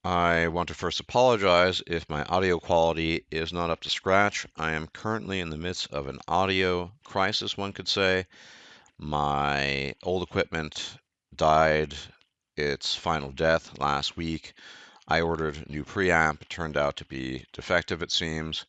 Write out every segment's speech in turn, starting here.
I want to first apologize if my audio quality is not up to scratch. I am currently in the midst of an audio crisis, one could say. My old equipment died its final death last week. I ordered a new preamp. It turned out to be defective, it seems,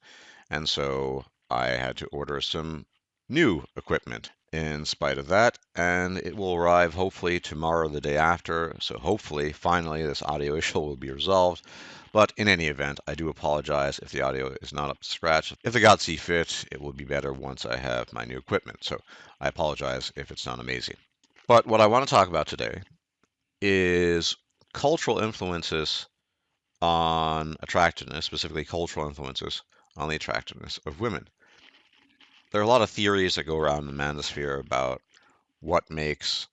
and so I had to order some new equipment in spite of that, and it will arrive hopefully tomorrow or the day after. So hopefully, finally, this audio issue will be resolved. But in any event, I do apologize if the audio is not up to scratch. If the gods see fit, it will be better once I have my new equipment. So I apologize if it's not amazing. But what I want to talk about today is cultural influences on attractiveness, specifically cultural influences on the attractiveness of women. There are a lot of theories that go around the manosphere about what makes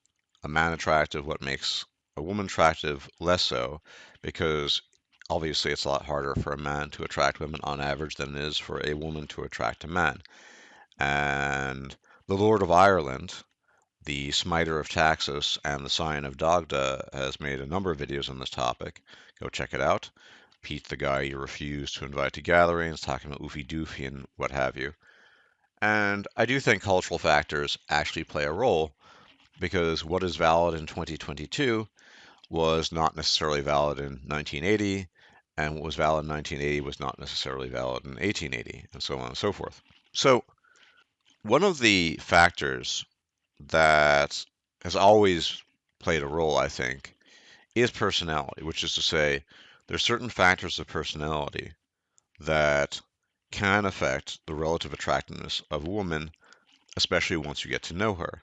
a man attractive, what makes a woman attractive, less so, because obviously it's a lot harder for a man to attract women on average than it is for a woman to attract a man. And the Lord of Ireland, the Smiter of Taxis, and the Scion of Dagda has made a number of videos on this topic. Go check it out. Pete, the guy you refuse to invite to gatherings, talking about oofy doofy and what have you. And I do think cultural factors actually play a role because what is valid in 2022 was not necessarily valid in 1980, and what was valid in 1980 was not necessarily valid in 1880, and so on and so forth. So, one of the factors that has always played a role, I think, is personality, which is to say, there's certain factors of personality that can affect the relative attractiveness of a woman, especially once you get to know her.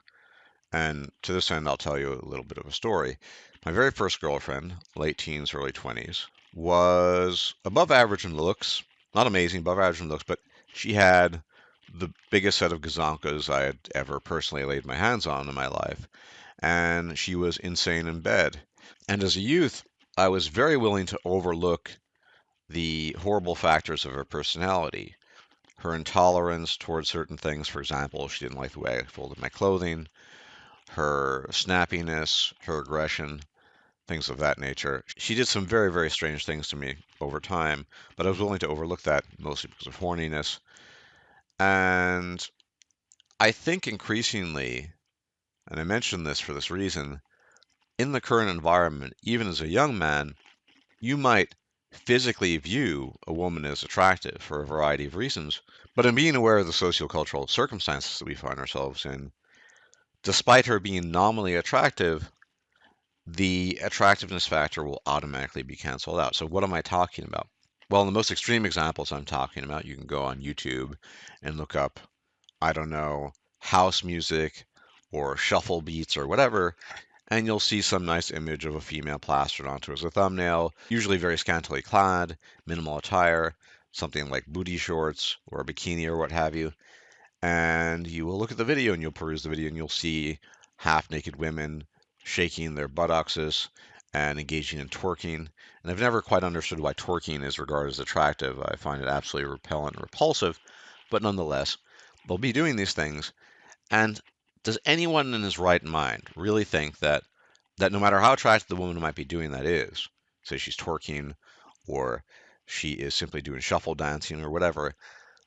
And to this end, I'll tell you a little bit of a story. My very first girlfriend, late teens, early 20s, was above average in looks. Not amazing, above average in looks, but she had the biggest set of gazonkas I had ever personally laid my hands on in my life. And she was insane in bed. And as a youth, I was very willing to overlook the horrible factors of her personality. Her intolerance towards certain things, for example, she didn't like the way I folded my clothing, her snappiness, her aggression, things of that nature. She did some very, very strange things to me over time, but I was willing to overlook that mostly because of horniness. And I think increasingly, and I mention this for this reason, in the current environment, even as a young man, you might physically view a woman as attractive for a variety of reasons, but in being aware of the sociocultural circumstances that we find ourselves in, despite her being nominally attractive, the attractiveness factor will automatically be canceled out. So what am I talking about? Well, in the most extreme examples I'm talking about, you can go on YouTube and look up, I don't know, house music or shuffle beats or whatever, and you'll see some nice image of a female plastered onto as a thumbnail, usually very scantily clad, minimal attire, something like booty shorts or a bikini or what have you. And you will look at the video and you'll peruse the video and you'll see half-naked women shaking their buttocks and engaging in twerking. And I've never quite understood why twerking is regarded as attractive. I find it absolutely repellent and repulsive, but nonetheless, they'll be doing these things. And does anyone in his right mind really think that no matter how attractive the woman who might be doing that is, say she's twerking or she is simply doing shuffle dancing or whatever,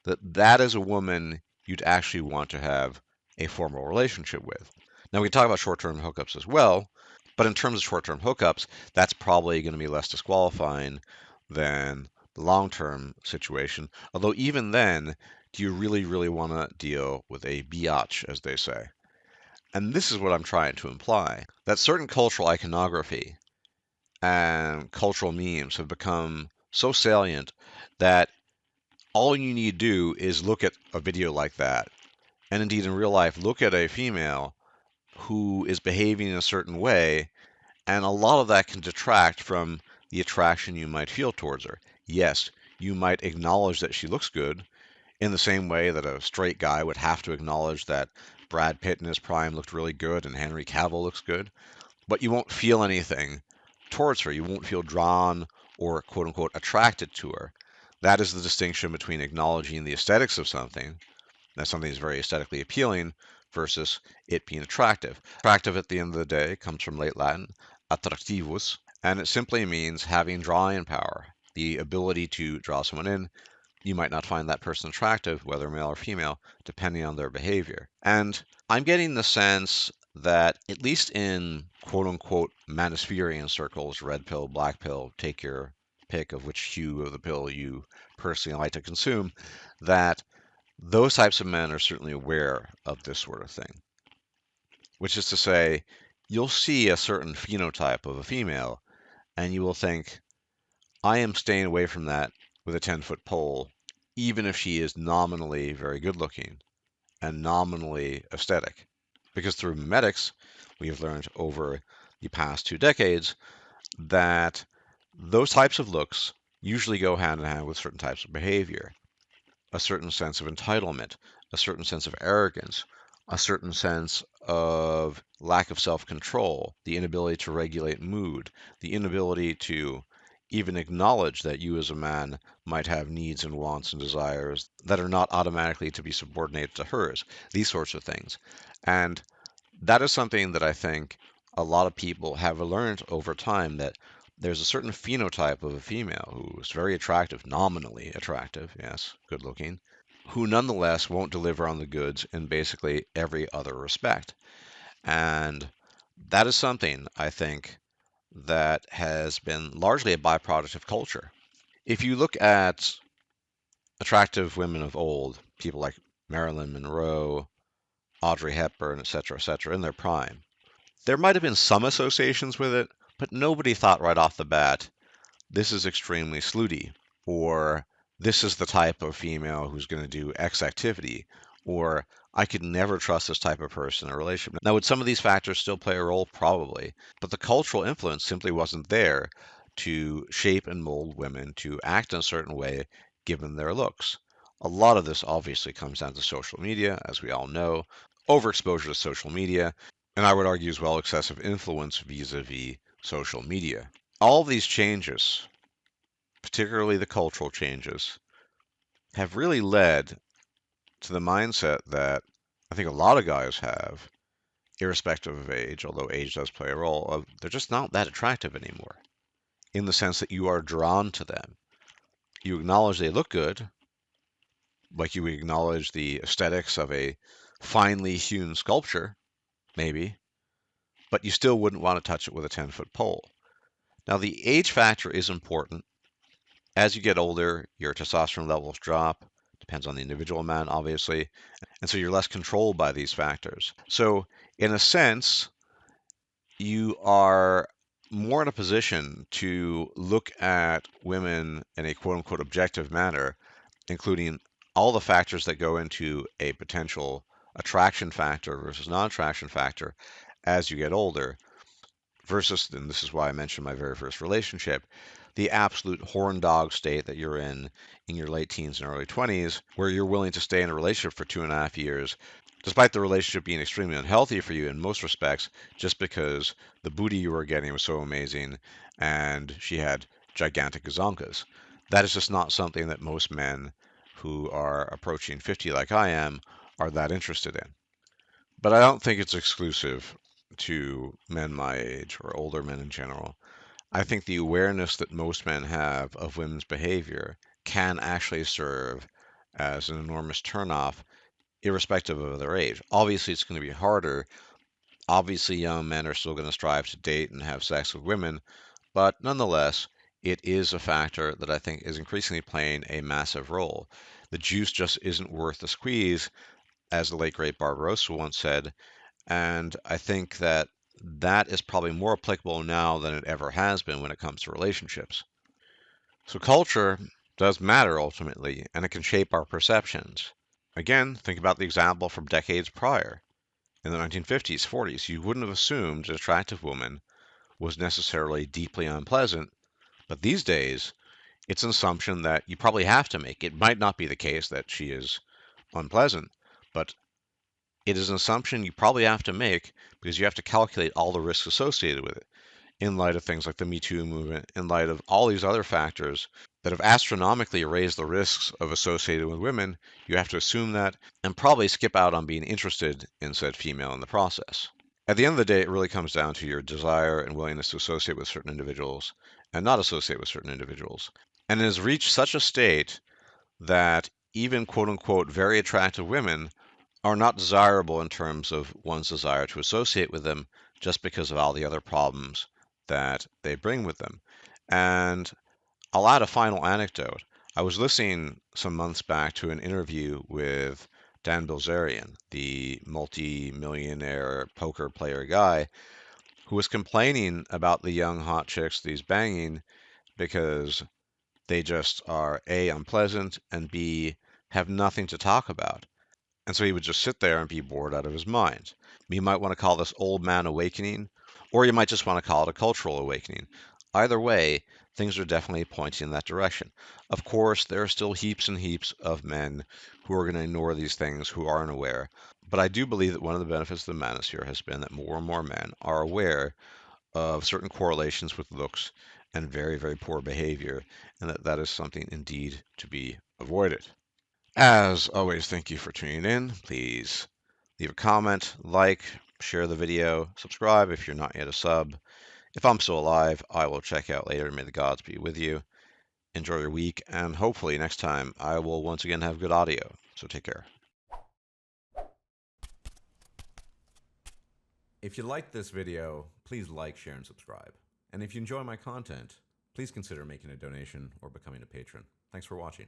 that is a woman you'd actually want to have a formal relationship with? Now, we can talk about short-term hookups as well, but in terms of short-term hookups, that's probably going to be less disqualifying than the long-term situation. Although even then, do you really, really want to deal with a biatch, as they say? And this is what I'm trying to imply, that certain cultural iconography and cultural memes have become so salient that all you need to do is look at a video like that, and indeed in real life, look at a female who is behaving in a certain way, and a lot of that can detract from the attraction you might feel towards her. Yes, you might acknowledge that she looks good in the same way that a straight guy would have to acknowledge that Brad Pitt in his prime looked really good and Henry Cavill looks good, but you won't feel anything towards her. You won't feel drawn or quote unquote attracted to her. That is the distinction between acknowledging the aesthetics of something, that something is very aesthetically appealing, versus it being attractive. Attractive at the end of the day comes from late Latin, attractivus, And it simply means having drawing power, the ability to draw someone in. You might not find that person attractive, whether male or female, depending on their behavior. And I'm getting the sense that, at least in quote unquote manospherian circles, red pill, black pill, take your pick of which hue of the pill you personally like to consume, that those types of men are certainly aware of this sort of thing. Which is to say, you'll see a certain phenotype of a female, and you will think, I am staying away from that with a 10-foot pole, even if she is nominally very good looking and nominally aesthetic. Because through memetics, we have learned over the past 2 decades that those types of looks usually go hand in hand with certain types of behavior. A certain sense of entitlement, a certain sense of arrogance, a certain sense of lack of self-control, the inability to regulate mood, the inability to even acknowledge that you as a man might have needs and wants and desires that are not automatically to be subordinated to hers, these sorts of things. And that is something that I think a lot of people have learned over time, that there's a certain phenotype of a female who is very attractive, nominally attractive, yes, good looking, who nonetheless won't deliver on the goods in basically every other respect. And that is something I think that has been largely a byproduct of culture. If you look at attractive women of old, people like Marilyn Monroe, Audrey Hepburn, etc., in their prime, there might have been some associations with it, but nobody thought right off the bat, this is extremely slutty, or this is the type of female who's going to do X activity, or I could never trust this type of person in a relationship. Now, would some of these factors still play a role? Probably, but the cultural influence simply wasn't there to shape and mold women to act in a certain way given their looks. A lot of this obviously comes down to social media, as we all know, overexposure to social media, and I would argue as well excessive influence vis-a-vis social media. All of these changes, particularly the cultural changes, have really led to the mindset that I think a lot of guys have, irrespective of age, although age does play a role, of they're just not that attractive anymore, in the sense that you are drawn to them. You acknowledge they look good, like you acknowledge the aesthetics of a finely hewn sculpture, maybe, but you still wouldn't want to touch it with a 10-foot pole. Now, the age factor is important. As you get older, your testosterone levels drop. Depends on the individual man, obviously. And so you're less controlled by these factors. So, in a sense, you are more in a position to look at women in a quote unquote objective manner, including all the factors that go into a potential attraction factor versus non attraction factor as you get older, versus, and this is why I mentioned my very first relationship, the absolute horn dog state that you're in your late teens and early 20s, where you're willing to stay in a relationship for 2.5 years, despite the relationship being extremely unhealthy for you in most respects, just because the booty you were getting was so amazing and she had gigantic gazonkas. That is just not something that most men who are approaching 50 like I am are that interested in. But I don't think it's exclusive to men my age or older men in general. I think the awareness that most men have of women's behavior can actually serve as an enormous turnoff, irrespective of their age. Obviously, it's going to be harder. Obviously, young men are still going to strive to date and have sex with women, but nonetheless, it is a factor that I think is increasingly playing a massive role. The juice just isn't worth the squeeze, as the late great Barbarossa once said, and I think that that is probably more applicable now than it ever has been when it comes to relationships. So culture does matter ultimately, and it can shape our perceptions. Again, think about the example from decades prior. In the 1950s, 40s, you wouldn't have assumed an attractive woman was necessarily deeply unpleasant, but these days, it's an assumption that you probably have to make. It might not be the case that she is unpleasant, but it is an assumption you probably have to make because you have to calculate all the risks associated with it in light of things like the Me Too movement, in light of all these other factors that have astronomically raised the risks of associated with women. You have to assume that and probably skip out on being interested in said female in the process. At the end of the day, it really comes down to your desire and willingness to associate with certain individuals and not associate with certain individuals. And it has reached such a state that even quote unquote very attractive women are not desirable in terms of one's desire to associate with them just because of all the other problems that they bring with them. And I'll add a final anecdote. I was listening some months back to an interview with Dan Bilzerian, the multi-millionaire poker player guy, who was complaining about the young hot chicks that he's banging because they just are A, unpleasant, and B, have nothing to talk about. And so he would just sit there and be bored out of his mind. You might want to call this old man awakening, or you might just want to call it a cultural awakening. Either way, things are definitely pointing in that direction. Of course, there are still heaps and heaps of men who are going to ignore these things, who aren't aware. But I do believe that one of the benefits of the manosphere has been that more and more men are aware of certain correlations with looks and very, very poor behavior, and that that is something indeed to be avoided. As always, thank you for tuning in. Please leave a comment, like, share the video, subscribe if you're not yet a sub. If I'm still alive, I will check out later. May the gods be with you. Enjoy your week, and hopefully next time I will once again have good audio. So take care. If you liked this video, please like, share, and subscribe. And if you enjoy my content, please consider making a donation or becoming a patron. Thanks for watching.